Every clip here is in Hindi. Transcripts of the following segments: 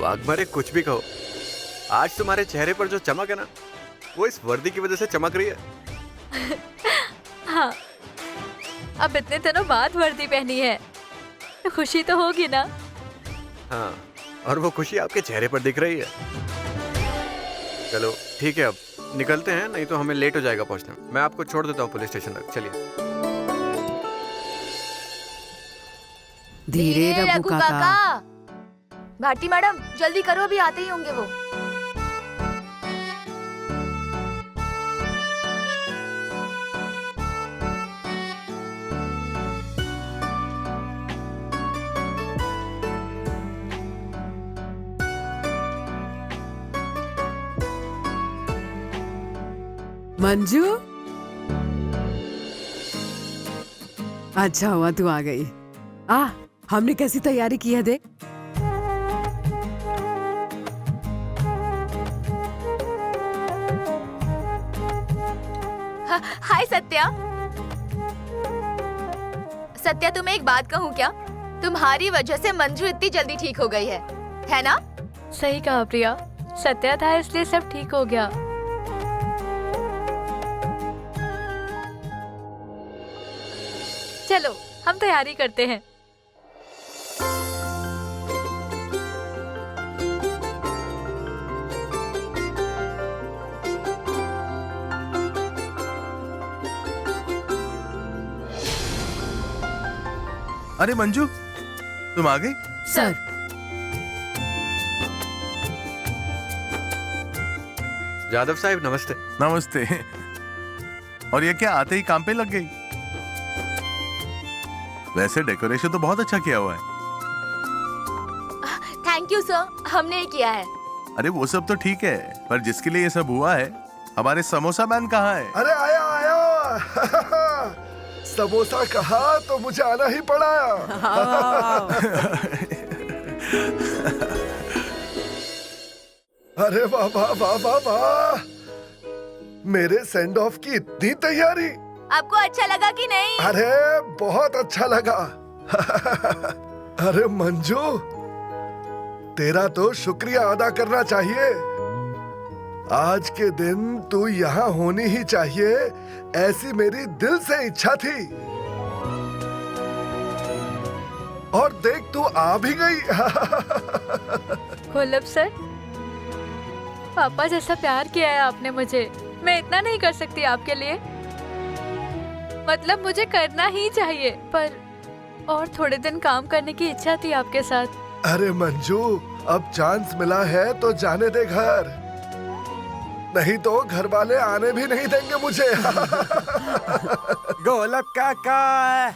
वाघमारे कुछ भी कहो, आज तुम्हारे चेहरे पर जो चमक है ना, वो इस वर्दी की वजह से चमक रही है। हाँ, अब इतने दिनों बाद वर्दी पहनी है तो खुशी तो होगी ना। हाँ, और वो खुशी आपके चेहरे पर दिख रही है। चलो ठीक है, अब निकलते हैं, नहीं तो हमें लेट हो जाएगा पहुंचने। मैं आपको छोड़ देता हूँ पुलिस स्टेशन तक, चलिए। धीरे रघु काका। भारती मैडम जल्दी करो, अभी आते ही होंगे वो। मंजू, अच्छा हुआ तू आ गई। हमने कैसी तैयारी की है देख। हाय सत्या। सत्या, तुम्हें एक बात कहूँ क्या? तुम्हारी वजह से मंजू इतनी जल्दी ठीक हो गई है ना? सही कहा प्रिया, सत्या था इसलिए सब ठीक हो गया। चलो हम तैयारी करते हैं। अरे मंजू, तुम आ गई? सर, जादव साहब नमस्ते। नमस्ते। और ये क्या आते ही काम पे लग गई? वैसे डेकोरेशन तो बहुत अच्छा किया हुआ है। थैंक यू सर, हमने ही किया है। अरे वो सब तो ठीक है, पर जिसके लिए ये सब हुआ है, हमारे समोसा मैन कहाँ है? अरे आया आया। समोसा कहा तो मुझे आना ही पड़ा। अरे वाह वाह वाह वाह वाह, मेरे सेंड ऑफ की इतनी तैयारी। आपको अच्छा लगा कि नहीं? अरे बहुत अच्छा लगा। अरे मंजू, तेरा तो शुक्रिया अदा करना चाहिए। आज के दिन तू यहाँ होनी ही चाहिए, ऐसी मेरी दिल से इच्छा थी। और देख तू आ भी गई। गोलब सर, पापा जैसा प्यार किया है आपने मुझे, मैं इतना नहीं कर सकती आपके लिए। मतलब मुझे करना ही चाहिए, पर और थोड़े दिन काम करने की इच्छा थी आपके साथ। अरे मंजू, अब चांस मिला है तो जाने दे घर, नहीं तो घर वाले आने भी नहीं देंगे मुझे। गोलब काका,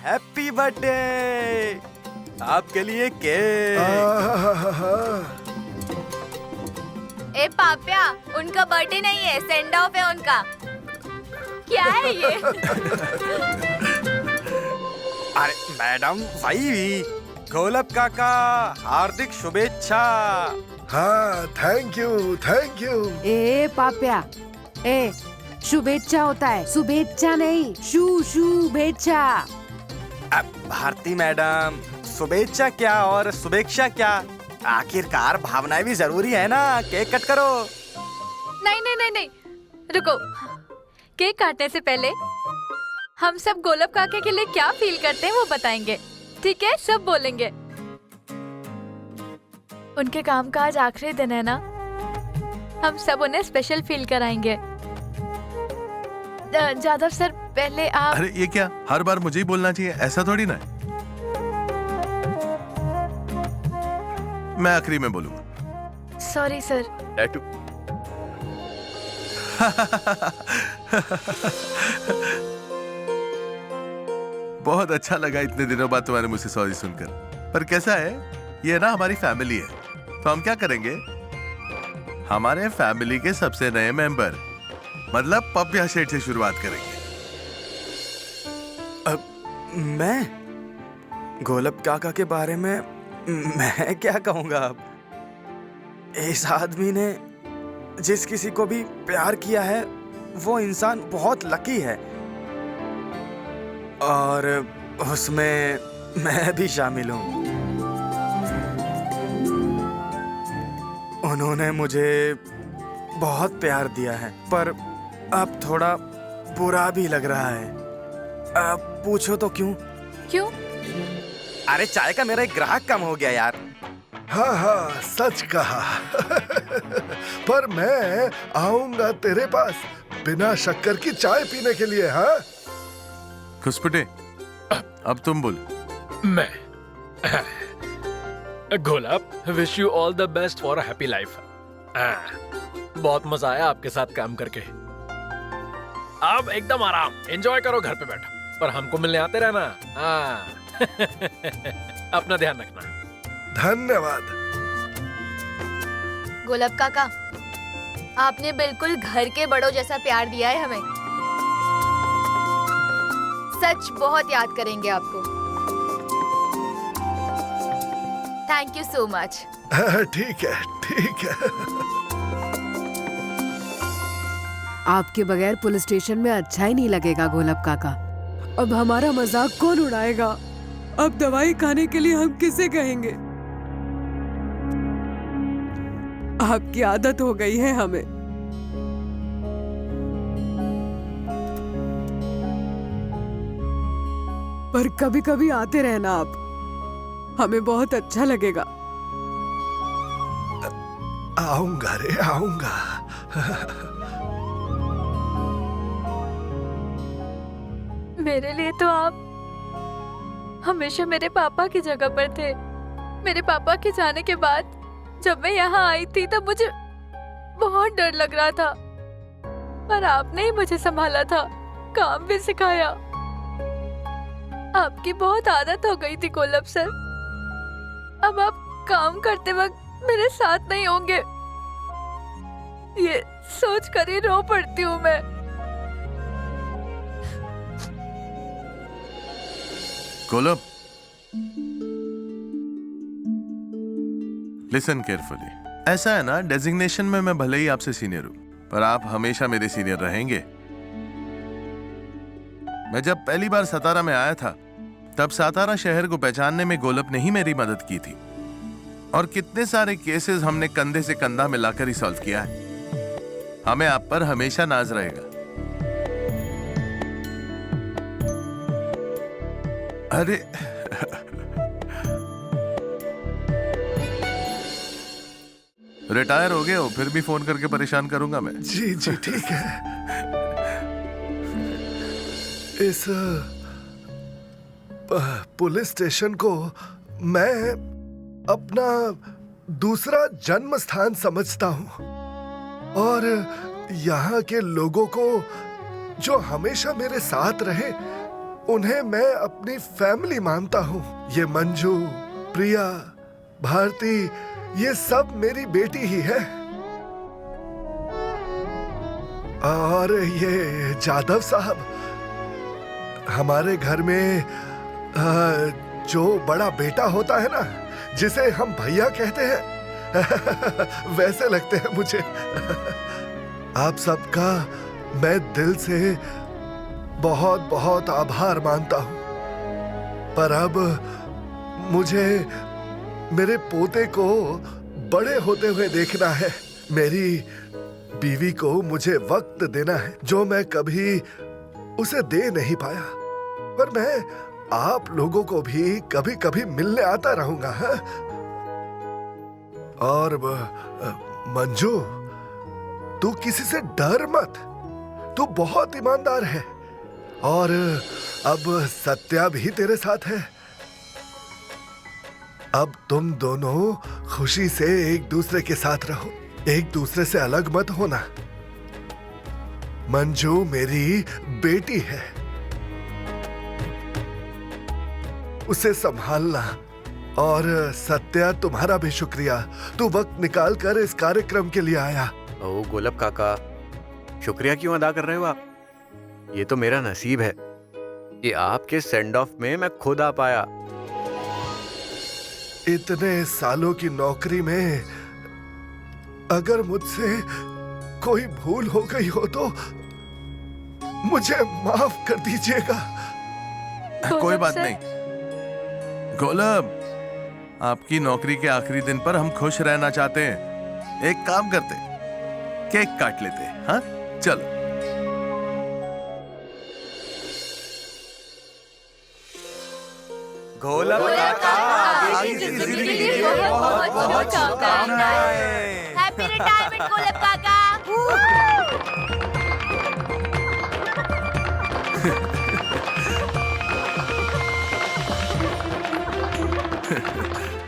हैप्पी बर्थडे। आपके लिए केक। ए पाप्या, उनका बर्थडे नहीं है, सेंड ऑफ है उनका। क्या है ये? अरे मैडम, वही गोलब काका, हार्दिक शुभेच्छा। हाँ, थैंक यू थैंक यू। ए पाप्या, ए शुभेच्छा होता है, शुभेच्छा नहीं, शुभेच्छा। भारती मैडम, शुभेच्छा क्या और शुभेच्छा क्या, आखिरकार भावनाएं भी जरूरी है ना। केक कट करो। नहीं नहीं नहीं नहीं, रुको। केक काटने से पहले हम सब गोलब काके के लिए क्या फील करते हैं वो बताएंगे, ठीक है? सब बोलेंगे। उनके काम का आज आखिरी दिन है ना, हम सब उन्हें स्पेशल फील कराएंगे। जादव सर, पहले आप। अरे ये क्या, हर बार मुझे ही बोलना चाहिए? ऐसा थोड़ी ना है। मैं आखिरी में बोलूंगा। Sorry sir. टैटू। बहुत अच्छा लगा इतने दिनों बाद तुम्हारे मुझसे सॉरी सुनकर। पर कैसा है, ये ना हमारी फैमिली है, तो हम क्या करेंगे, हमारे फैमिली के सबसे नए मेंबर मतलब पप्या सेठ से शुरुआत करेंगे। मैं गोलब काका के बारे में मैं क्या कहूँगा अब। इस आदमी ने जिस किसी को भी प्यार किया है, वो इंसान बहुत लकी है, और उसमें मैं भी शामिल हूँ। उन्होंने मुझे बहुत प्यार दिया है, पर अब थोड़ा बुरा भी लग रहा है। अब पूछो तो क्यों? क्यों? अरे चाय का मेरा एक ग्राहक कम हो गया यार। हाँ हाँ, सच कहा। पर मैं आऊंगा तेरे पास बिना शक्कर की चाय पीने के लिए। हाँ खुसपटे, अब तुम बोल। मैं गोलब, wish you all the best for a happy life. बहुत मजा आया आपके साथ काम करके। अब एकदम आराम एंजॉय करो घर पे बैठो, पर हमको मिलने आते रहना। अपना ध्यान रखना। धन्यवाद। गोलब काका, आपने बिल्कुल घर के बड़ों जैसा प्यार दिया है हमें। सच बहुत याद करेंगे आपको। Thank you so much. ठीक है, ठीक है। आपके बगैर पुलिस स्टेशन में अच्छा ही नहीं लगेगा गोलब काका। अब हमारा मजाक कौन उड़ाएगा? अब दवाई खाने के लिए हम किसे कहेंगे? आपकी आदत हो गई है हमें। पर कभी कभी आते रहना आप, हमें बहुत अच्छा लगेगा। आऊंगा रे, आऊंगा। मेरे लिए तो आप हमेशा मेरे पापा की जगह पर थे। मेरे पापा के जाने के बाद जब मैं यहाँ आई थी तब मुझे बहुत डर लग रहा था, पर आपने ही मुझे संभाला था, काम भी सिखाया। आपकी बहुत आदत हो गई थी गोलब सर। अब आप काम करते वक्त मेरे साथ नहीं होंगे, ये सोच कर ही रो पड़ती हूँ मैं। गोलब, लिसन केयरफुली। ऐसा है ना, डेजिग्नेशन में मैं भले ही आपसे सीनियर हूं, पर आप हमेशा मेरे सीनियर रहेंगे। मैं जब पहली बार सतारा में आया था, तब सतारा शहर को पहचानने में गोलब ने ही मेरी मदद की थी, और कितने सारे केसेस हमने कंधे से कंधा मिलाकर ही सॉल्व किया है। हमें आप पर हमेशा नाज रहेगा। अरे रिटायर हो गए हो, फिर भी फोन करके परेशान करूंगा मैं। जी जी, ठीक है। इस पुलिस स्टेशन को मैं अपना दूसरा जन्म स्थान समझता हूँ, और यहाँ के लोगों को जो हमेशा मेरे साथ रहे, उन्हें मैं अपनी फैमिली मानता हूँ। ये मंजू, प्रिया, भारती, ये सब मेरी बेटी ही है। और ये जादव साहब, हमारे घर में जो बड़ा बेटा होता है ना, जिसे हम भैया कहते हैं, वैसे लगते हैं मुझे। आप सबका मैं दिल से बहुत बहुत आभार मानता हूं, पर अब मुझे मेरे पोते को बड़े होते हुए देखना है। मेरी बीवी को मुझे वक्त देना है, जो मैं कभी उसे दे नहीं पाया। पर मैं आप लोगों को भी कभी कभी मिलने आता रहूंगा। है? और मंजू, तू किसी से डर मत, तू बहुत ईमानदार है। और अब सत्या भी तेरे साथ है। अब तुम दोनों खुशी से एक दूसरे के साथ रहो, एक दूसरे से अलग मत होना। मंजू मेरी बेटी है, उसे संभालना। और सत्या, तुम्हारा भी शुक्रिया, तू वक्त निकाल कर इस कार्यक्रम के लिए आया। ओ गोलब काका, शुक्रिया क्यों अदा कर रहे हो आप? ये तो मेरा नसीब है कि आपके सेंड ऑफ में मैं खुद आ पाया। इतने सालों की नौकरी में अगर मुझसे कोई भूल हो गई हो तो मुझे माफ कर दीजिएगा। कोई बात नहीं गोलब, आपकी नौकरी के आखिरी दिन पर हम खुश रहना चाहते हैं। एक काम करते, केक काट लेते, हाँ? चलो। गोलप काका, आगे की जिंदगी के लिए बहुत बहुत शुभकामनाएं। हैप्पी रिटायरमेंट गोलप काका।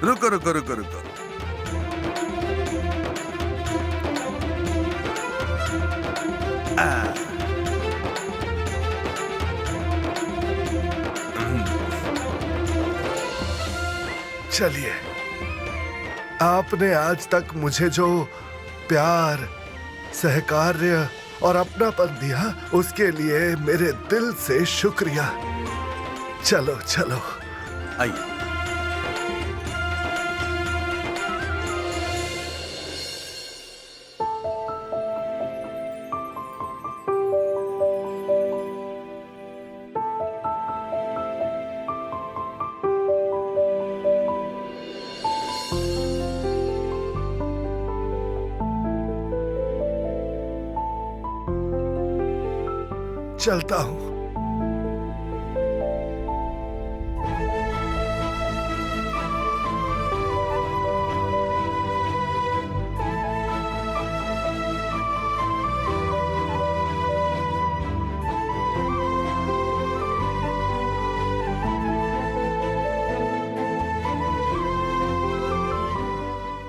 रुको रुको रुको रुको। चलिए, आपने आज तक मुझे जो प्यार, सहकार्य और अपनापन दिया, उसके लिए मेरे दिल से शुक्रिया। चलो चलो। आइए। चलता हूं।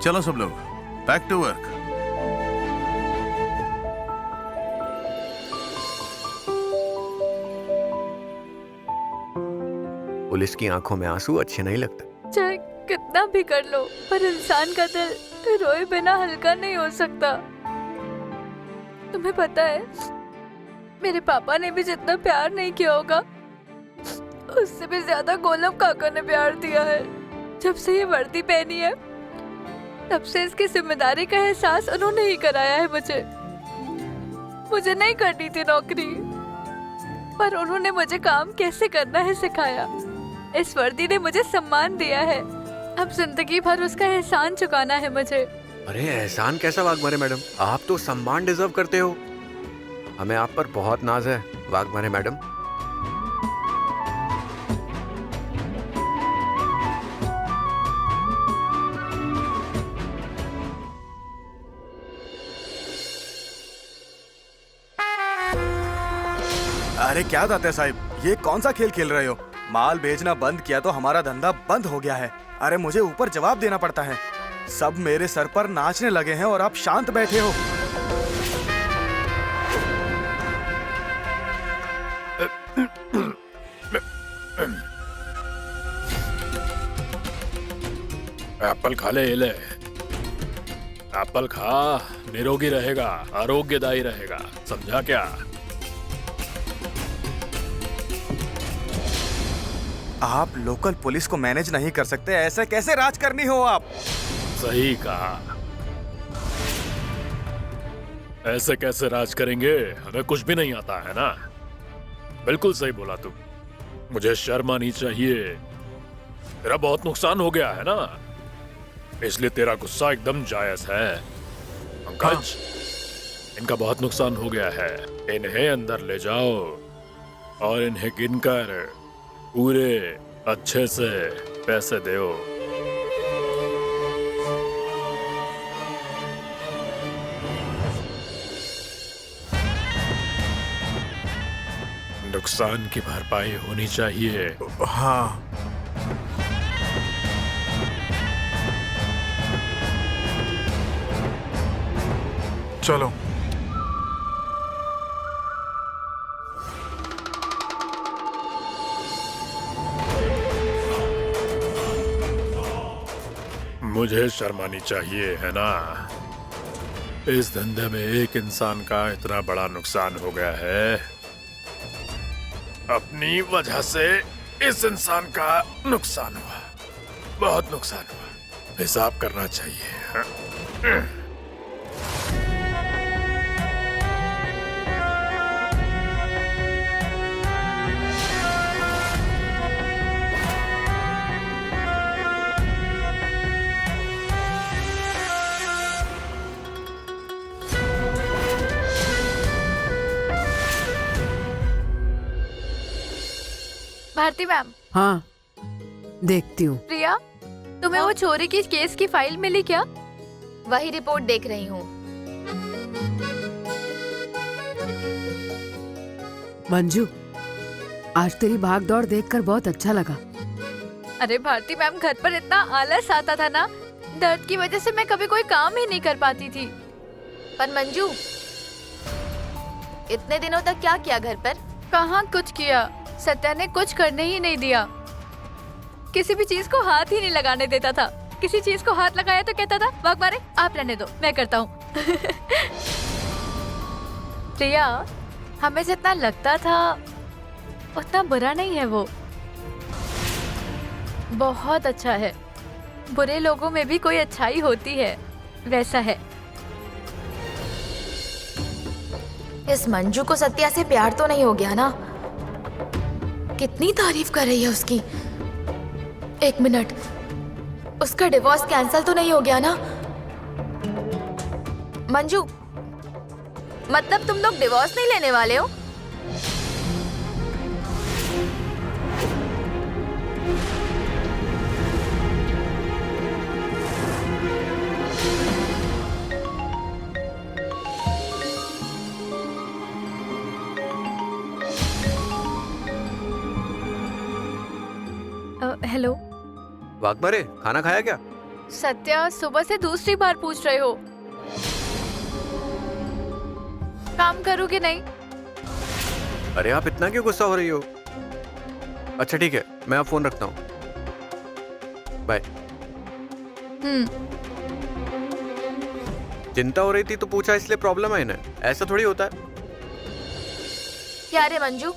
चलो सब लोग, बैक टू वर्क। पुलिस की आंखों में आंसू अच्छे नहीं लगते। चाहे कितना भी कर लो, पर इंसान का दिल रोए बिना हल्का नहीं हो सकता। तुम्हें पता है, मेरे पापा ने भी जितना प्यार नहीं किया होगा, उससे भी ज्यादा गोलप काका ने प्यार दिया है। जब से ये वर्दी पहनी है, तब से इसकी जिम्मेदारी का एहसास उन्होंने ही कराया है मुझे। मुझे नहीं करनी थी नौकरी, पर उन्होंने मुझे काम कैसे करना है सिखाया। इस वर्दी ने मुझे सम्मान दिया है, अब जिंदगी भर उसका एहसान चुकाना है मुझे। अरे एहसान कैसा वाघमारे मैडम, आप तो सम्मान डिजर्व करते हो। हमें आप पर बहुत नाज है वाघमारे मैडम। अरे क्या दाते साहब, ये कौन सा खेल खेल रहे हो? माल भेजना बंद किया तो हमारा धंधा बंद हो गया है। अरे मुझे ऊपर जवाब देना पड़ता है। सब मेरे सर पर नाचने लगे हैं और आप शांत बैठे हो। एप्पल खा ले, ले। एप्पल खा, निरोगी रहेगा, आरोग्यदायी रहेगा, समझा क्या? आप लोकल पुलिस को मैनेज नहीं कर सकते, ऐसे कैसे राजकर्मी हो आप? सही कहा। ऐसे कैसे राज करेंगे? हमें कुछ भी नहीं आता है ना। बिल्कुल सही बोला तू। मुझे शर्म आनी चाहिए। तेरा बहुत नुकसान हो गया है ना, इसलिए तेरा गुस्सा एकदम जायज है। पंकज, इनका बहुत नुकसान हो गया है। इन्हें अंदर ले जाओ और इन्हें गिनकर पूरे अच्छे से पैसे दो। नुकसान की भरपाई होनी चाहिए। हाँ। चलो। मुझे शर्मानी चाहिए है ना? इस धंधे में एक इंसान का इतना बड़ा नुकसान हो गया है। अपनी वजह से इस इंसान का नुकसान हुआ, बहुत नुकसान हुआ। हिसाब करना चाहिए। भारती मैम, हाँ, देखती हूँ। प्रिया, तुम्हें वो चोरी की केस की फाइल मिली क्या? वही रिपोर्ट देख रही हूँ। मंजू, आज तेरी भाग दौड़ देखकर बहुत अच्छा लगा। अरे भारती मैम, घर पर इतना आलस आता था ना, दर्द की वजह से मैं कभी कोई काम ही नहीं कर पाती थी। पर मंजू, इतने दिनों तक क्या किया घर पर? कहाँ कुछ किया, सत्या ने कुछ करने ही नहीं दिया। किसी भी चीज को हाथ ही नहीं लगाने देता था। किसी चीज को हाथ लगाया तो कहता था वाक मारे, आप रहने दो, मैं करता हूँ। प्रिया, हमें जितना लगता था उतना बुरा नहीं है वो। बहुत अच्छा है। बुरे लोगों में भी कोई अच्छाई होती है, वैसा है। इस मंजू को सत्या से प्यार तो नहीं हो गया ना? कितनी तारीफ कर रही है उसकी। एक मिनट, उसका डिवोर्स कैंसिल तो नहीं हो गया ना? मंजू, मतलब तुम लोग डिवोर्स नहीं लेने वाले हो? हेलो वाघमारे, खाना खाया क्या? सत्या, सुबह से दूसरी बार पूछ रहे हो। काम करूँ कि नहीं? अरे आप इतना क्यों गुस्सा हो रही हो? अच्छा ठीक है, मैं अब फोन रखता हूँ, बाय। चिंता हो रही थी तो पूछा, इसलिए प्रॉब्लम है ना? ऐसा थोड़ी होता है। क्या रे मंजू,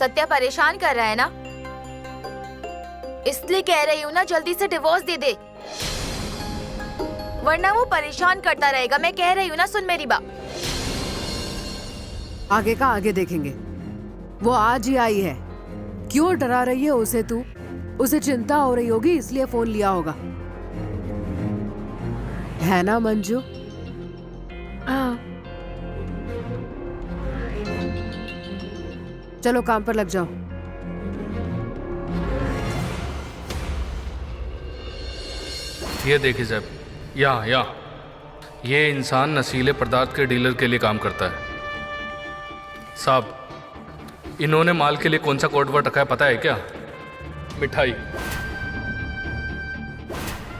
सत्या परेशान कर रहा है ना? इसलिए कह रही हूँ ना, जल्दी से डिवोर्स दे दे, वरना वो परेशान करता रहेगा। मैं कह रही हूँ ना, सुन मेरी बात। आगे का आगे देखेंगे। वो आज ही आई है, क्यों डरा रही है उसे तू? उसे चिंता हो रही होगी इसलिए फोन लिया होगा, है ना मंजू? हाँ। चलो काम पर लग जाओ। ये देखिए साहब, या ये इंसान नशीले पदार्थ के डीलर के लिए काम करता है। साहब, इन्होंने माल के लिए कौन सा कोड वर्ड रखा है पता है क्या? मिठाई।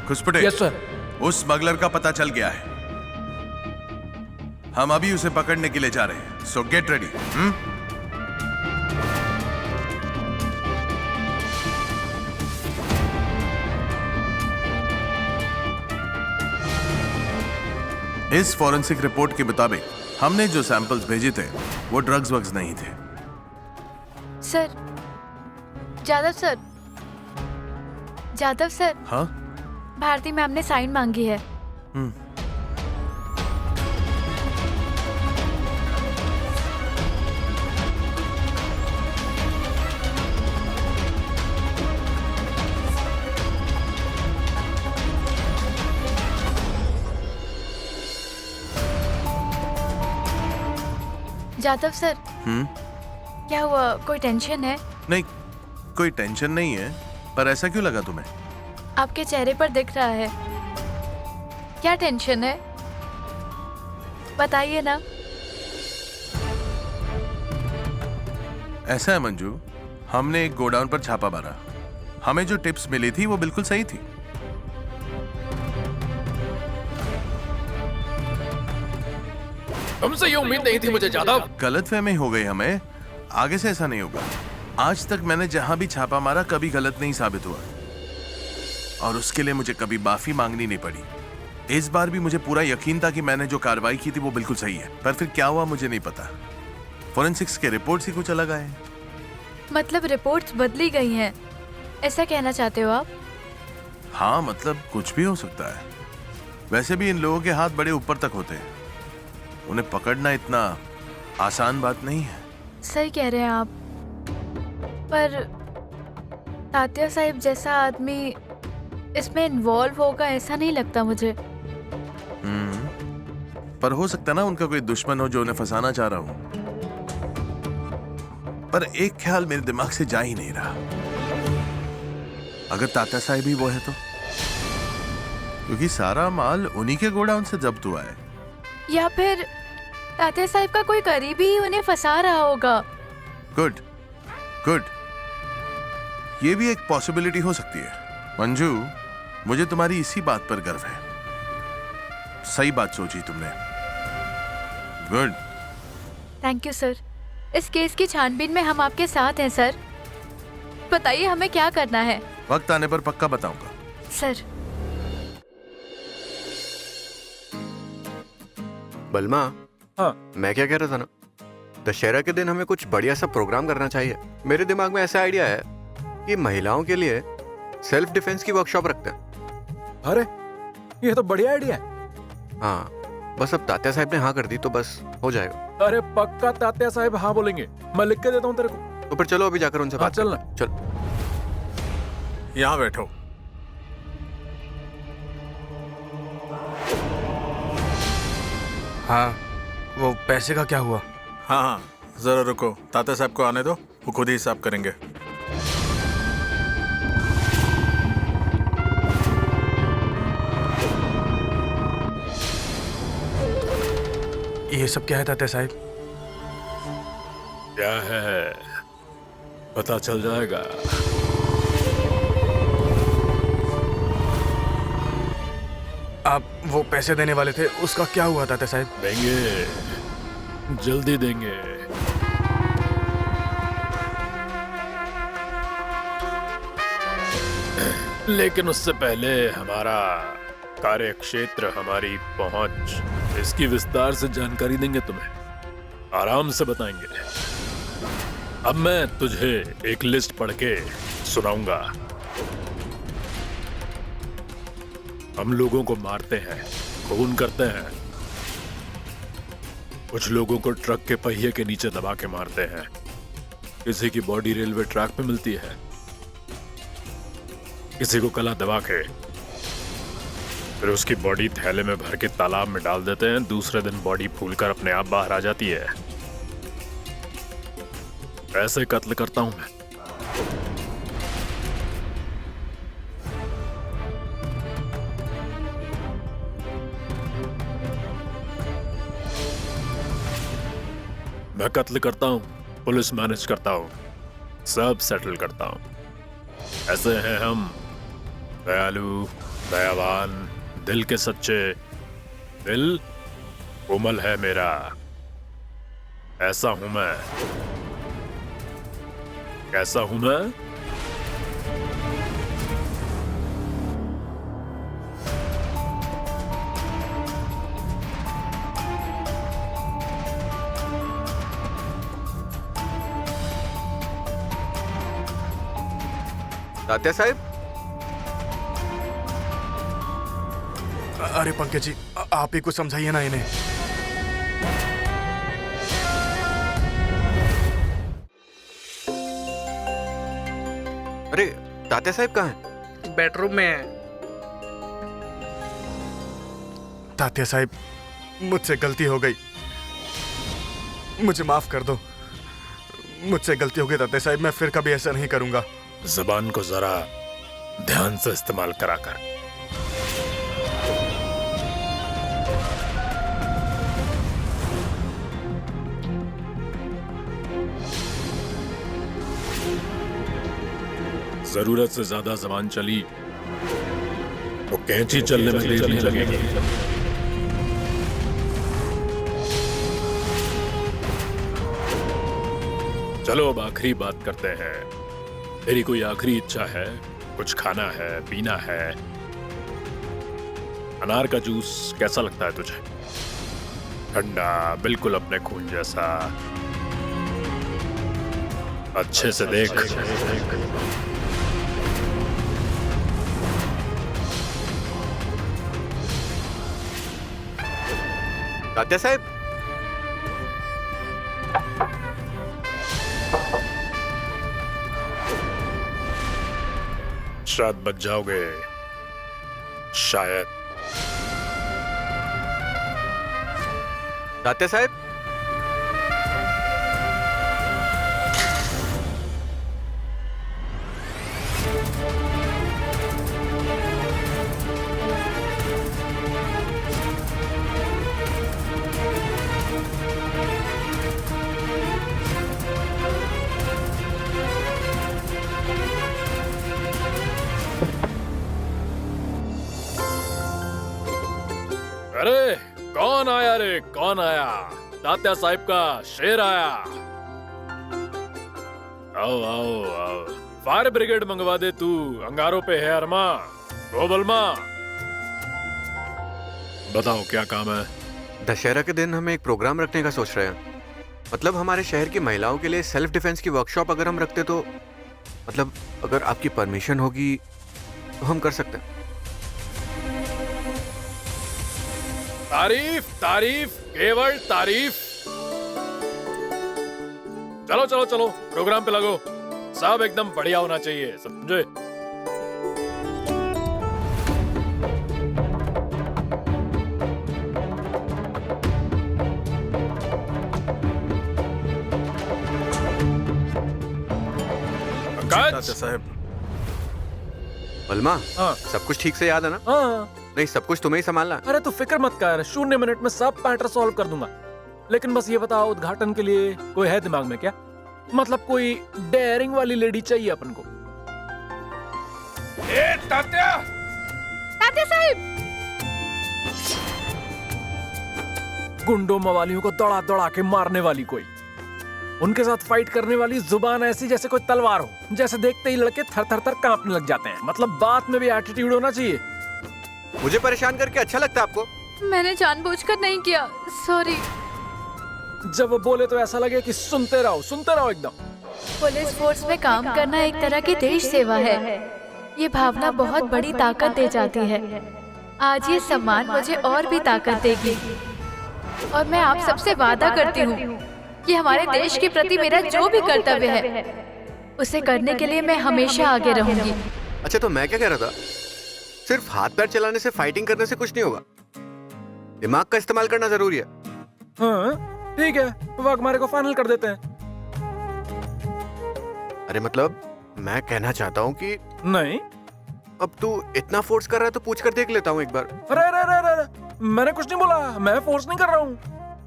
घुसपैठिए। Yes sir. उस स्मगलर का पता चल गया है। हम अभी उसे पकड़ने के लिए जा रहे हैं, सो गेट रेडी। इस फॉरेंसिक रिपोर्ट के मुताबिक हमने जो सैंपल्स भेजे थे वो ड्रग्स वग्स नहीं थे। सर, जादव सर, हाँ? भारती मैम ने साइन मांगी है। जादव सर, क्या हुआ? कोई टेंशन है? नहीं, कोई टेंशन नहीं है, पर ऐसा क्यों लगा तुम्हें? आपके चेहरे पर दिख रहा है। क्या टेंशन है? बताइए ना। ऐसा है मंजू, हमने एक गोडाउन पर छापा मारा। हमें जो टिप्स मिली थी वो बिल्कुल सही थी। तुमसे ये उम्मीद नहीं थी मुझे जादव। गलतफहमी हो गई हमें, आगे से ऐसा नहीं होगा। आज तक मैंने जहां भी छापा मारा कभी गलत नहीं साबित हुआ, और उसके लिए मुझे कभी माफी मांगनी नहीं पड़ी। इस बार भी मुझे पूरा यकीन था कि मैंने जो कार्रवाई की थी वो बिल्कुल सही है, पर फिर क्या हुआ मुझे नहीं पता। फोरेंसिक्स के रिपोर्ट्स ही कुछ अलग आए। मतलब रिपोर्ट्स बदली गई हैं, ऐसा कहना चाहते हो आप? हाँ, मतलब कुछ भी हो सकता है। वैसे भी इन लोगों के हाथ बड़े ऊपर तक होते हैं, उन्हें पकड़ना इतना आसान बात नहीं है। सही कह रहे हैं आप, पर तात्या साहिब जैसा आदमी इसमें इन्वॉल्व होगा ऐसा नहीं लगता मुझे। पर हो सकता ना उनका कोई दुश्मन हो जो उन्हें फंसाना चाह रहा हो। पर एक ख्याल मेरे दिमाग से जा ही नहीं रहा। अगर तात्या साहब ही वो है तो, क्योंकि सारा माल उन्हीं के गोडाउन से जब्त हुआ है। या फिर तात्या साहब का कोई करीबी ही उन्हें फंसा रहा होगा। गुड गुड, ये भी एक पॉसिबिलिटी हो सकती है। मंजू, मुझे तुम्हारी इसी बात पर गर्व है। सही बात सोची तुमने। गुड। Thank you sir. इस केस की छानबीन में हम आपके साथ हैं सर। बताइए हमें क्या करना है। वक्त आने पर पक्का बताऊंगा। सर। बलमा, हाँ। मैं क्या कह रहा था ना, दशहरा के दिन हमें कुछ बढ़िया सा प्रोग्राम करना चाहिए। मेरे दिमाग में ऐसा आइडिया है कि महिलाओं के लिए सेल्फ डिफेंस की वर्कशॉप रखते हैं। अरे ये तो बढ़िया आइडिया है। हाँ, बस अब तात्या साहब ने हाँ कर दी तो बस हो जाएगा। अरे पक्का तात्या साहब हाँ बोलेंगे, मैं लिख के देता हूँ तेरे को। तो फिर चलो अभी जाकर उनसे बात चलना। चल। यहाँ बैठो। हाँ, वो पैसे का क्या हुआ? हाँ हाँ, जरा रुको, तात्या साहब को आने दो, वो खुद ही हिसाब करेंगे। ये सब क्या है तात्या साहब? क्या है पता चल जाएगा। आप वो पैसे देने वाले थे, उसका क्या हुआ तात्या साहब? देंगे, जल्दी देंगे। लेकिन उससे पहले हमारा कार्य क्षेत्र, हमारी पहुंच, इसकी विस्तार से जानकारी देंगे तुम्हें, आराम से बताएंगे। अब मैं तुझे एक लिस्ट पढ़ के सुनाऊंगा। हम लोगों को मारते हैं, खून करते हैं, कुछ लोगों को ट्रक के पहिए के नीचे दबा के मारते हैं, किसी की बॉडी रेलवे ट्रैक पे मिलती है, किसी को गला दबा के फिर उसकी बॉडी थैले में भर के तालाब में डाल देते हैं। दूसरे दिन बॉडी फूलकर अपने आप बाहर आ जाती है। ऐसे कत्ल करता हूं मैं। मैं कत्ल करता हूं, पुलिस मैनेज करता हूं, सब सेटल करता हूं। ऐसे हैं हम, दयालु, दयावान, दिल के सच्चे। दिल कोमल है मेरा, ऐसा हूं मैं। कैसा हूं मैं? तात्या साहब, अरे पंकज जी, आप ही कुछ समझाइए ना इन्हें। अरे तात्या साहब कहाँ हैं? बेडरूम में है। तात्या साहब, मुझसे गलती हो गई, मुझे माफ कर दो। मुझसे गलती हो गई तात्या साहब, मैं फिर कभी ऐसा नहीं करूंगा। जबान को जरा ध्यान से इस्तेमाल करा कर। जरूरत से ज्यादा जबान चली तो कैंची चलने में देर नहीं लगेगी। चलो अब आखिरी बात करते हैं। तेरी कोई आखिरी इच्छा है? कुछ खाना है, पीना है? अनार का जूस कैसा लगता है तुझे? ठंडा, बिल्कुल अपने खून जैसा। अच्छे से देख। तात्या साहब, शायद बच जाओगे, शायद। तात्या साहब, अरे कौन आया रे, कौन आया? तात्या साहिब का शेर आया। आओ आओ आओ, फायर ब्रिगेड मंगवा दे तू, अंगारों पे है अरमा। ओ बलमा, बताओ क्या काम है? दशहरा के दिन हम एक प्रोग्राम रखने का सोच रहे हैं। मतलब हमारे शहर की महिलाओं के लिए सेल्फ डिफेंस की वर्कशॉप अगर हम रखते तो, मतलब अगर आपकी परमिशन होगी तो हम कर सकते हैं। तारीफ तारीफ केवल तारीफ। चलो चलो चलो, प्रोग्राम पे लगो। सब एकदम बढ़िया होना चाहिए, समझे? तात्या साहब। बलमा, हाँ सब कुछ ठीक से याद है ना? हाँ। नहीं, सब कुछ तुम्हें ही संभालना है। अरे तू फिक्र मत कर, 0 मिनट में सब मैटर सॉल्व कर दूंगा। लेकिन बस ये बताओ, उद्घाटन के लिए कोई है दिमाग में क्या? मतलब कोई डेयरिंग वाली लेडी चाहिए अपन को। ए तात्या! तात्या साहिब! गुंडों मवालियों को दौड़ा दौड़ा के मारने वाली कोई, उनके साथ फाइट करने वाली, जुबान ऐसी जैसे कोई तलवार हो, जैसे देखते ही लड़के थर थर थर कांपने लग जाते हैं। मतलब बात में भी एटीट्यूड होना चाहिए। मुझे परेशान करके अच्छा लगता है आपको? मैंने जानबूझकर नहीं किया, सॉरी। जब वो बोले तो ऐसा लगे कि सुनते रहो एकदम। पुलिस फोर्स में काम करना एक तरह की देश सेवा है। ये भावना बहुत बड़ी ताकत दे जाती है। आज ये सम्मान मुझे और भी ताकत देगी। और मैं आप सबसे वादा करती हूँ कि हमारे देश के प्रति मेरा जो भी कर्तव्य है, उसे करने के लिए मैं हमेशा आगे रहूंगी। अच्छा, तो मैं क्या कह रहा था, सिर्फ हाथ पैर चलाने से, फाइटिंग करने से कुछ नहीं होगा। दिमाग का इस्तेमाल करना जरूरी है। हाँ ठीक है, वाघमारे को फाइनल कर देते हैं। अरे मतलब मैं कहना चाहता हूँ कि नहीं, अब तू इतना फोर्स कर रहा है तो पूछ कर देख लेता हूँ एक बार। अरे अरे अरे अरे, मैंने कुछ नहीं बोला, मैं फोर्स नहीं कर रहा हूँ।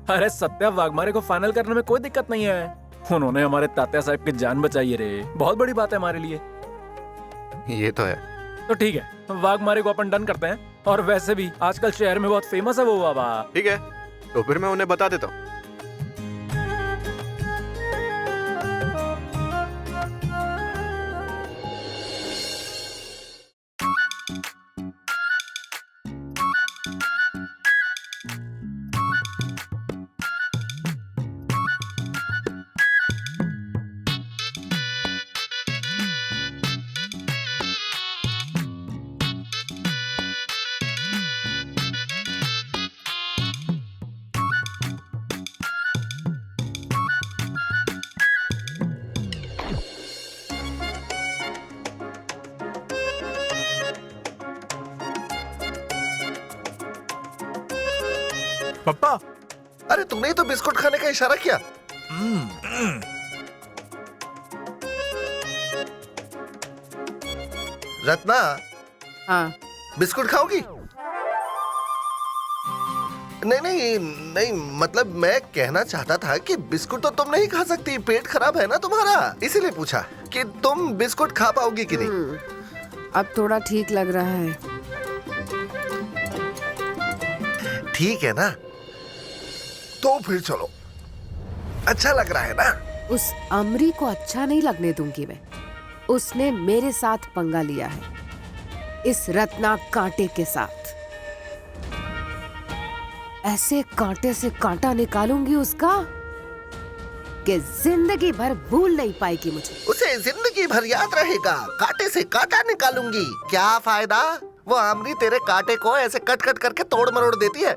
अरे सत्या, वाघमारे को फाइनल करने में कोई दिक्कत नहीं है। उन्होंने हमारे तात्या साहब की जान बचाई है रे, बहुत बड़ी बात है हमारे लिए। ये तो है। तो ठीक है, वाघमारे को अपन डन करते हैं। और वैसे भी आजकल शहर में बहुत फेमस है वो बाबा। ठीक है, तो फिर मैं उन्हें बता देता हूँ। पप्पा, अरे तूने ही तो बिस्कुट खाने का इशारा किया। रत्ना, हाँ, बिस्कुट खाओगी? नहीं नहीं नहीं, मतलब मैं कहना चाहता था कि बिस्कुट तो तुम नहीं खा सकती, पेट खराब है ना तुम्हारा, इसीलिए पूछा कि तुम बिस्कुट खा पाओगी कि नहीं। अब थोड़ा ठीक लग रहा है। ठीक है ना, तो फिर चलो। अच्छा लग रहा है ना? उस अमरी को अच्छा नहीं लगने दूंगी मैं। उसने मेरे साथ पंगा लिया है, इस रत्ना कांटे के साथ। ऐसे कांटे से कांटा निकालूंगी उसका कि जिंदगी भर भूल नहीं पाएगी मुझे। उसे जिंदगी भर याद रहेगा, कांटे से कांटा निकालूंगी। क्या फायदा, वो आमरी तेरे कांटे को ऐसे कट कट करके तोड़ मरोड़ देती है।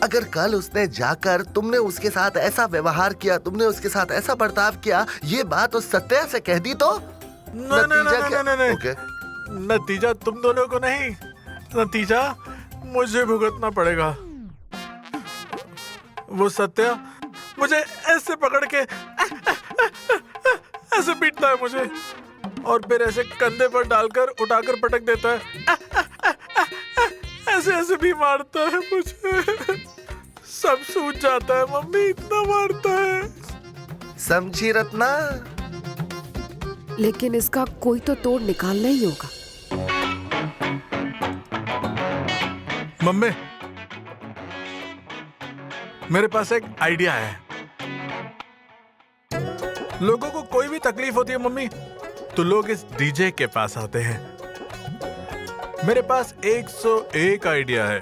अगर कल उसने जाकर तुमने उसके साथ ऐसा व्यवहार किया, तुमने उसके साथ ऐसा बर्ताव किया, ये बात उस सत्या से कह दी तो नतीजा क्या? नहीं। नतीजा तुम दोनों को नहीं, नतीजा मुझे भुगतना पड़ेगा। वो सत्या मुझे ऐसे पकड़ के ऐसे पीटता है मुझे, और फिर ऐसे कंधे पर डालकर उठाकर पटक देता है, ऐसे ऐसे भी मारता है मुझे। सब सूझ जाता है मम्मी, इतना मारता है। समझी रत्ना? लेकिन इसका कोई तो तोड़ निकालना ही होगा। मम्मी, मेरे पास एक आइडिया है। लोगों को कोई भी तकलीफ होती है मम्मी, तो लोग इस डीजे के पास आते हैं। मेरे पास 101 आइडिया है।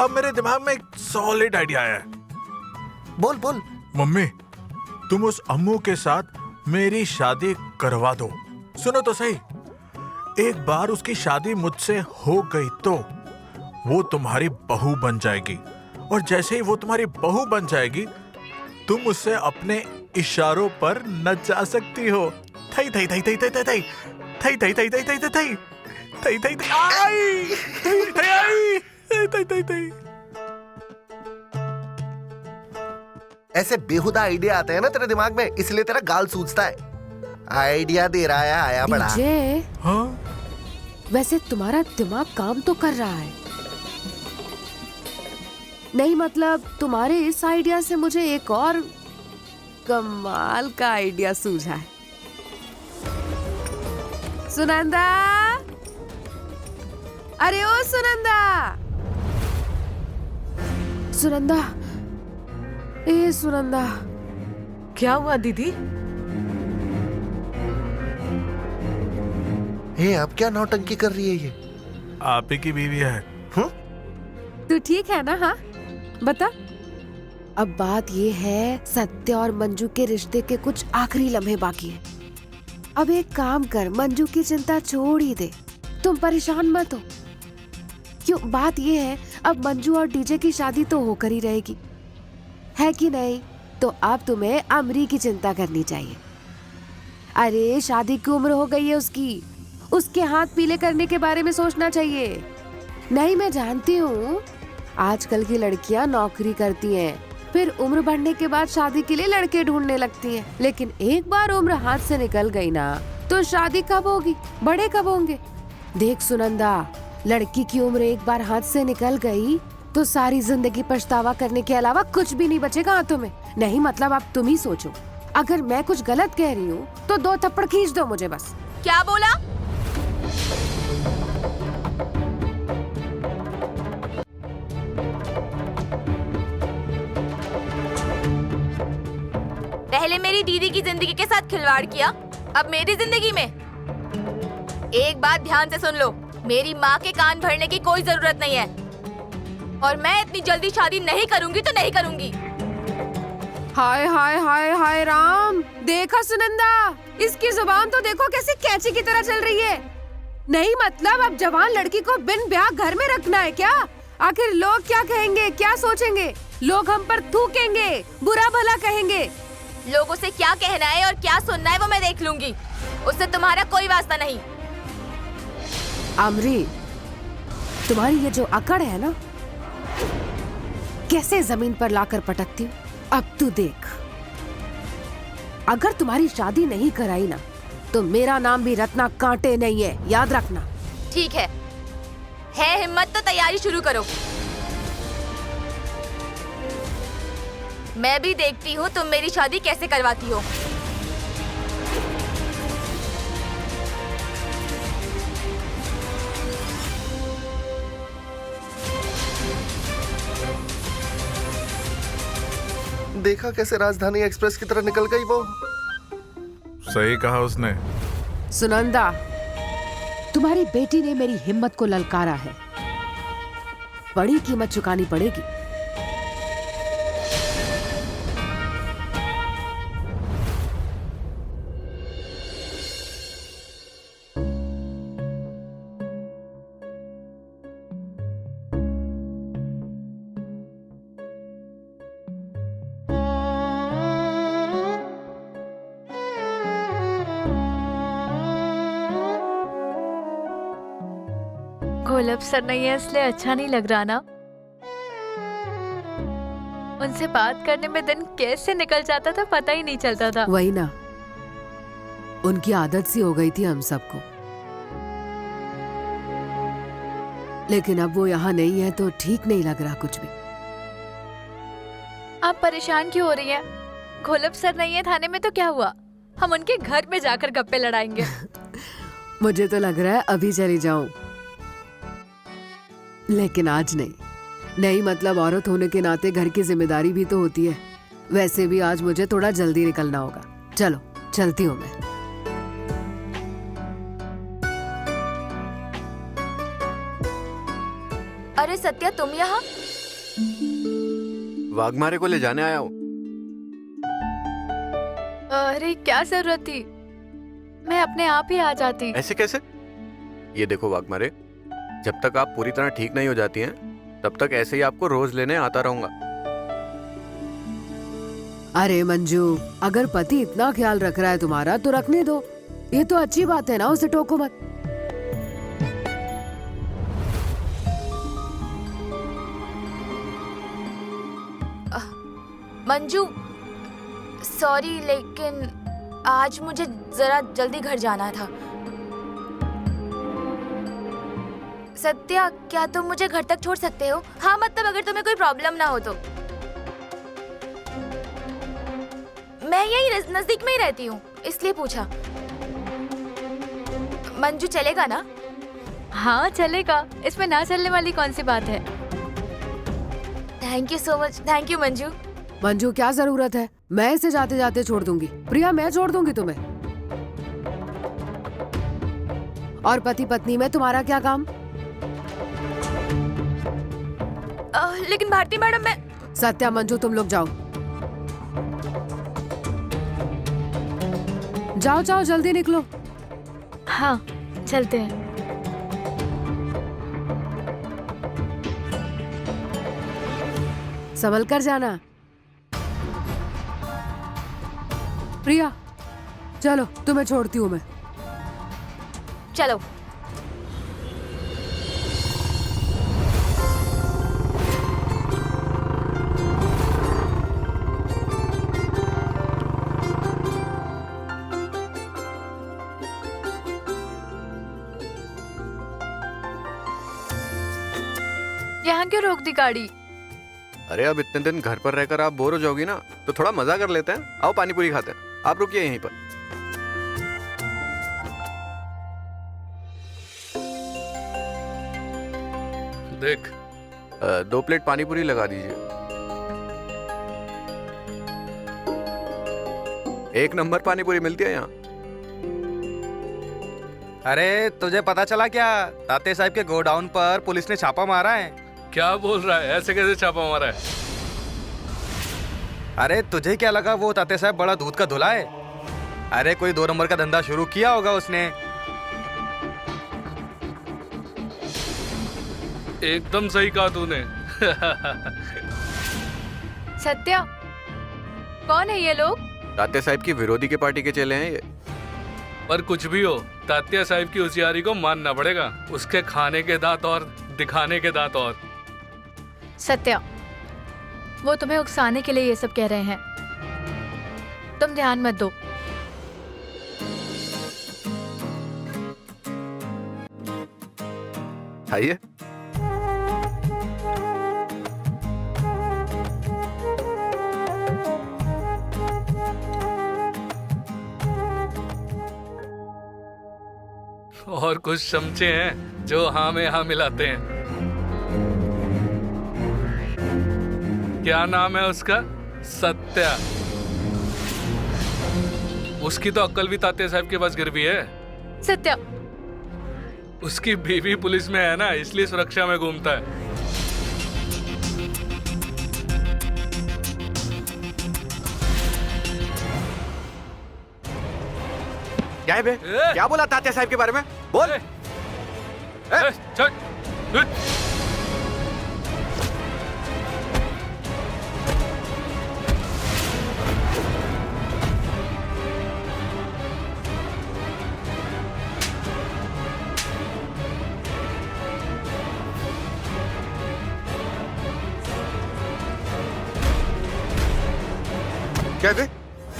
अब मेरे दिमाग में एक सॉलिड आइडिया है। बोल बोल। मम्मी, तुम उस अम्मू के साथ मेरी शादी करवा दो। सुनो तो सही, एक बार उसकी शादी मुझसे हो गई तो वो तुम्हारी बहू बन जाएगी, और जैसे ही वो तुम्हारी बहू बन जाएगी, तुम उससे अपने इशारों पर नचा सकती हो। थई थई थई थई थई थई थई थई थई थई थई थई थई थई थई थई आई थई थई आई थई थई थई। ऐसे बेहुदा आइडिया आते हैं ना तेरे दिमाग में, इसलिए तेरा गाल सूझता है। आइडिया दे रहा है आया बड़ा। डीजे, हाँ? वैसे तुम्हारा दिमाग काम तो कर रहा है। नहीं मतलब तुम्हारे इस आइडिया से मुझे एक और कमाल का आइडिया सूझा है। सुनंदा, अरे ओ सुनंदा, सुनंदा, ए सुनंदा। क्या हुआ दीदी? हे, अब क्या नौटंकी कर रही है ये? आप ही की बीवी है। तू ठीक है ना? हाँ बता। अब बात ये है, सत्य और मंजू के रिश्ते के कुछ आखिरी लम्हे बाकी हैं। अब एक काम कर, मंजू की चिंता छोड़ ही दे, तुम परेशान मत हो। क्यों, बात ये है अब मंजू और डीजे की शादी तो होकर ही रहेगी, है कि नहीं? तो अब तुम्हें अमरी की चिंता करनी चाहिए। अरे शादी की उम्र हो गई है उसकी, उसके हाथ पीले करने के बारे में सोचना चाहिए। नहीं, मैं जानती हूँ आजकल की लड़कियां नौकरी करती हैं, फिर उम्र बढ़ने के बाद शादी के लिए लड़के ढूंढने लगती हैं। लेकिन एक बार उम्र हाथ से निकल गई ना, तो शादी कब होगी, बड़े कब होंगे? देख सुनंदा, लड़की की उम्र एक बार हाथ से निकल गई तो सारी जिंदगी पछतावा करने के अलावा कुछ भी नहीं बचेगा हाथों में। नहीं मतलब अब तुम ही सोचो, अगर मैं कुछ गलत कह रही हूँ तो 2 थप्पड़ खींच दो मुझे बस। क्या बोला? पहले मेरी दीदी की जिंदगी के साथ खिलवाड़ किया, अब मेरी जिंदगी में। एक बात ध्यान से सुन लो, मेरी माँ के कान भरने की कोई जरूरत नहीं है, और मैं इतनी जल्दी शादी नहीं करूंगी तो नहीं करूंगी। हाय हाय हाय हाय राम, देखा सुनंदा, इसकी जुबान तो देखो कैसे कैंची की तरह चल रही है। नहीं मतलब अब जवान लड़की को बिन ब्याह घर में रखना है क्या? आखिर लोग क्या कहेंगे, क्या सोचेंगे? लोग हम पर थूकेंगे, बुरा भला कहेंगे। लोगों से क्या कहना है और क्या सुनना है वो मैं देख लूंगी, उससे तुम्हारा कोई वास्ता नहीं। अमरी, तुम्हारी ये जो अकड़ है ना, कैसे जमीन पर लाकर पटकती हूँ। अब तू देख, अगर तुम्हारी शादी नहीं कराई ना, तो मेरा नाम भी रत्ना कांटे नहीं है, याद रखना। ठीक है हिम्मत तो तैयारी शुरू करो। मैं भी देखती हूँ तुम मेरी शादी कैसे करवाती हो। देखा कैसे राजधानी एक्सप्रेस की तरह निकल गई वो। सही कहा उसने। सुनंदा, तुम्हारी बेटी ने मेरी हिम्मत को ललकारा है, बड़ी कीमत चुकानी पड़ेगी। घोलप सर नहीं है इसलिए अच्छा नहीं लग रहा ना। उनसे बात करने में दिन कैसे निकल जाता था पता ही नहीं चलता था। वही ना, उनकी आदत सी हो गई थी हम सबको। लेकिन अब वो यहाँ नहीं है तो ठीक नहीं लग रहा कुछ भी। आप परेशान क्यों हो रही हैं? घोलप सर नहीं है थाने में तो क्या हुआ, हम उनके घर में जाकर गप्पे लड़ाएंगे। मुझे तो लग रहा है अभी चली जाऊं, लेकिन आज नहीं, नहीं मतलब औरत होने के नाते घर की जिम्मेदारी भी तो होती है। वैसे भी आज मुझे थोड़ा जल्दी निकलना होगा। चलो चलती हूँ मैं। अरे सत्या, तुम यहाँ? वाघमारे को ले जाने आया हूँ। अरे क्या जरूरत थी, मैं अपने आप ही आ जाती। ऐसे कैसे? ये देखो वाघमारे, जब तक आप पूरी तरह ठीक नहीं हो जाती हैं तब तक ऐसे ही आपको रोज लेने आता रहूंगा। अरे मंजू, अगर पति इतना ख्याल रख रहा है तुम्हारा तो रखने दो। ये तो अच्छी बात है ना, उसे टोको मत। मंजू, सॉरी लेकिन आज मुझे जरा जल्दी घर जाना था। सत्या, क्या तुम मुझे घर तक छोड़ सकते हो? हाँ मतलब अगर तुम्हें कोई प्रॉब्लम ना हो तो। मैं यही नजदीक में ही रहती हूँ, इसलिए पूछा। मंजू चलेगा ना? हाँ चलेगा, इसमें ना चलने वाली कौन सी बात है। Thank you so much. Thank you Manju. Manju क्या जरूरत है, मैं इसे जाते जाते छोड़ दूंगी। प्रिया, मैं छोड़ दूंगी तुम्हें। और पति पत्नी में तुम्हारा क्या काम? लेकिन भारती मैडम, मैं। सत्या, मंजू, तुम लोग जाओ जाओ जाओ, जल्दी निकलो। हाँ चलते हैं। संभल कर जाना। प्रिया चलो, तुम्हें छोड़ती हूँ मैं। चलो। यहाँ क्यों रोक दी गाड़ी? अरे अब इतने दिन घर पर रहकर आप बोर हो जाओगी ना, तो थोड़ा मजा कर लेते हैं। आओ पानी पूरी खाते हैं। आप रुकिए यहीं पर। देख, 2 प्लेट पानी पूरी लगा दीजिए। एक नंबर पानी पूरी मिलती है यहाँ। अरे तुझे पता चला क्या, ताते साहब के गोडाउन पर पुलिस ने छापा मारा है। क्या बोल रहा है? ऐसे कैसे छापा मारा है? अरे तुझे क्या लगा वो ताते साहब बड़ा दूध का धुला है? अरे कोई 2 नंबर का धंधा शुरू किया होगा उसने। एकदम सही कहा तूने। सत्या, कौन है ये लोग? तात्या साहब की विरोधी के पार्टी के चेले हैं ये। पर कुछ भी हो, तात्या साहब की होशियारी को मानना पड़ेगा। उसके खाने के दांत और दिखाने के दांत और। सत्या, वो तुम्हें उकसाने के लिए ये सब कह रहे हैं, तुम ध्यान मत दो। आइए। और कुछ चमचे हैं जो हाँ में हाँ मिलाते हैं। क्या नाम है उसका? सत्या। उसकी तो अक्ल भी तात्या साहब के पास गिरवी है। सत्या, उसकी बीवी पुलिस में है ना, इसलिए सुरक्षा में घूमता है। क्या है बे? क्या बोला तात्या साहब के बारे में? बोल। चल। क्या बे?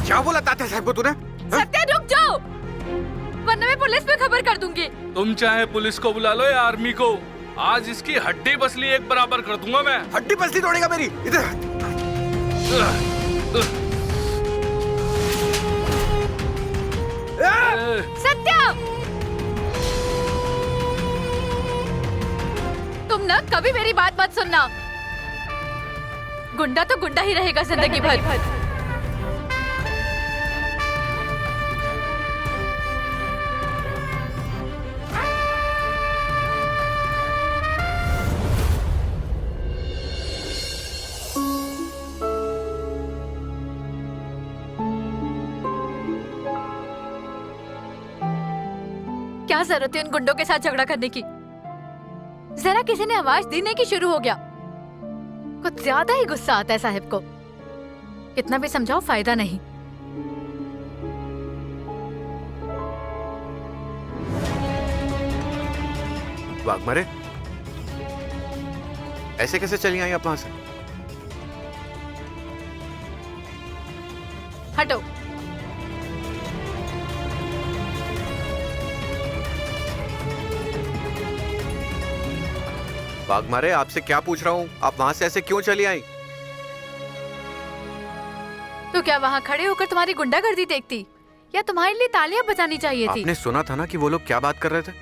क्या बोला तात्या साहब को तूने? सत्या रुक जाओ, वरना मैं पुलिस में खबर कर दूंगी। तुम चाहे पुलिस को बुला लो या आर्मी को, आज इसकी हड्डी पसली एक बराबर कर दूंगा मैं। हड्डी पसली तोड़ेगा मेरी? इधर। सत्या, तुम ना कभी मेरी बात मत सुनना। गुंडा तो गुंडा ही रहेगा जिंदगी भर। क्या जरूरत है उन गुंडों के साथ झगड़ा करने की? जरा किसी ने आवाज दी नहीं कि शुरू हो गया। कुछ ज्यादा ही गुस्सा आता है साहिब को। कितना भी समझाओ फायदा नहीं। वाघमारे, ऐसे कैसे चली आई आप वहां से? हटो। वाघमारे, आपसे क्या पूछ रहा हूँ, आप वहां से ऐसे क्यों चली आई? तो क्या वहाँ खड़े होकर तुम्हारी गुंडागर्दी देखती, या तुम्हारे लिए तालियां बजानी चाहिए थी? आपने सुना था ना कि वो लोग क्या बात कर रहे थे?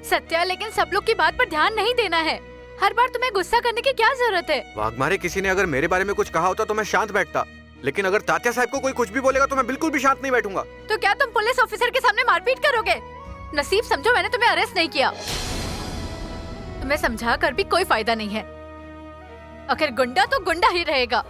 सत्या, लेकिन सब लोग की बात पर ध्यान नहीं देना है। हर बार तुम्हें गुस्सा करने की क्या जरूरत है? वाघमारे, किसी ने अगर मेरे बारे में कुछ कहा होता तो मैं शांत बैठता, लेकिन अगर तात्या साहब को कोई कुछ भी बोलेगा तो मैं बिल्कुल भी शांत नहीं बैठूंगा। तो क्या तुम पुलिस ऑफिसर के सामने मारपीट करोगे? नसीब समझो मैंने तुम्हें अरेस्ट नहीं किया। तुम्हें समझा कर भी कोई फायदा नहीं है। आखिर गुंडा तो गुंडा ही रहेगा।